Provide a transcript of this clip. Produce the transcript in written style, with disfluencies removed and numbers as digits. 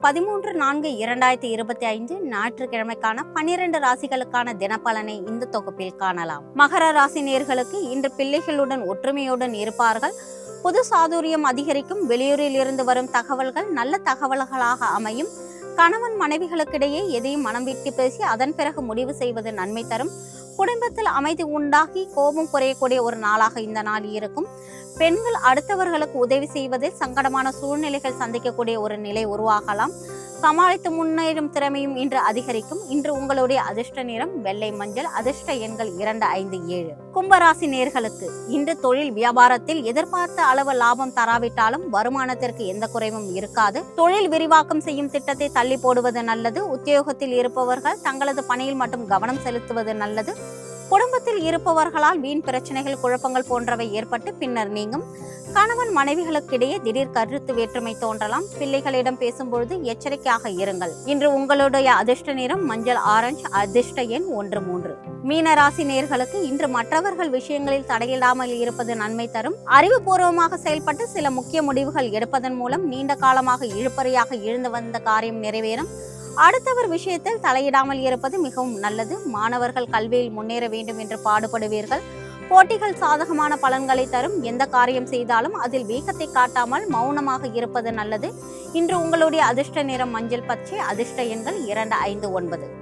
13/4/2025 ஞாயிற்றுக்கிழமைக்கான 12 ராசிகளுக்கான தினப்பலனை இந்த தொகுப்பில் காணலாம். மகர ராசி நேயர்களுக்கு இன்று பிள்ளைகளுடன் ஒற்றுமையுடன் இருப்பார்கள். புது சாதுரியம் அதிகரிக்கும். வெளியூரில் இருந்து வரும் தகவல்கள் நல்ல தகவல்களாக அமையும். கணவன் மனைவிகளுக்கிடையே எதையும் மனம் விட்டு பேசி அதன் பிறகு முடிவு செய்வது நன்மை தரும். குடும்பத்தில் அமைதி உண்டாகி கோபம் குறையக்கூடிய ஒரு நாளாக இந்த நாள் இருக்கும். பெண்கள் அடுத்தவர்களுக்கு உதவி செய்வதில் சங்கடமான சூழ்நிலைகள் சந்திக்கக்கூடிய ஒரு நிலை உருவாகலாம். சமாளித்து முன்னேறும் திறமையும் இன்று அதிகரிக்கும். இன்று உங்களுடைய அதிர்ஷ்ட நிறம் வெள்ளை மஞ்சள். அதிர்ஷ்ட எண்கள் 2, 5, 7. கும்பராசி நேயர்களுக்கு இன்று தொழில் வியாபாரத்தில் எதிர்பார்த்த அளவு லாபம் தராவிட்டாலும் வருமானத்திற்கு எந்த குறைவும் இருக்காது. தொழில் விரிவாக்கம் செய்யும் திட்டத்தை தள்ளி போடுவது நல்லது. உத்தியோகத்தில் இருப்பவர்கள் தங்களது பணியில் மட்டும் கவனம் செலுத்துவது நல்லது. குடும்பத்தில் இருப்பவர்களால் வீண் பிரச்சனைகள் குழப்பங்கள் போன்றவை ஏற்பட்டு பின்னர் நீங்கும். கணவன் மனைவிகளுக்கிடையே திடீர் கருத்து வேற்றுமை தோன்றலாம். பிள்ளைகளிடம் பேசும்பொழுது எச்சரிக்கையாக இருங்கள். இன்று உங்களுடைய அதிர்ஷ்ட நிறம் மஞ்சள் ஆரஞ்சு. அதிர்ஷ்ட எண் 1, 3. மீன ராசி நேயர்களுக்கு இன்று மற்றவர்கள் விஷயங்களில் தடையில்லாமல் இருப்பது நன்மை தரும். அறிவுபூர்வமாக செயல்பட்டு சில முக்கிய முடிவுகள் எடுப்பதன் மூலம் நீண்ட காலமாக இழுபறியாக இழுந்து வந்த காரியம் நிறைவேறும். அடுத்தவர் விஷயத்தில் தலையிடாமல் இருப்பது மிகவும் நல்லது. மாணவர்கள் கல்வியில் முன்னேற வேண்டும் என்று பாடுபடுவீர்கள். போட்டிகள் சாதகமான பலன்களை தரும். எந்த காரியம் செய்தாலும் அதில் வேகத்தை காட்டாமல் மௌனமாக இருப்பது நல்லது. இன்று உங்களுடைய அதிர்ஷ்ட நிறம் மஞ்சள் பச்சை. அதிர்ஷ்ட எண்கள் 2, 5, 9.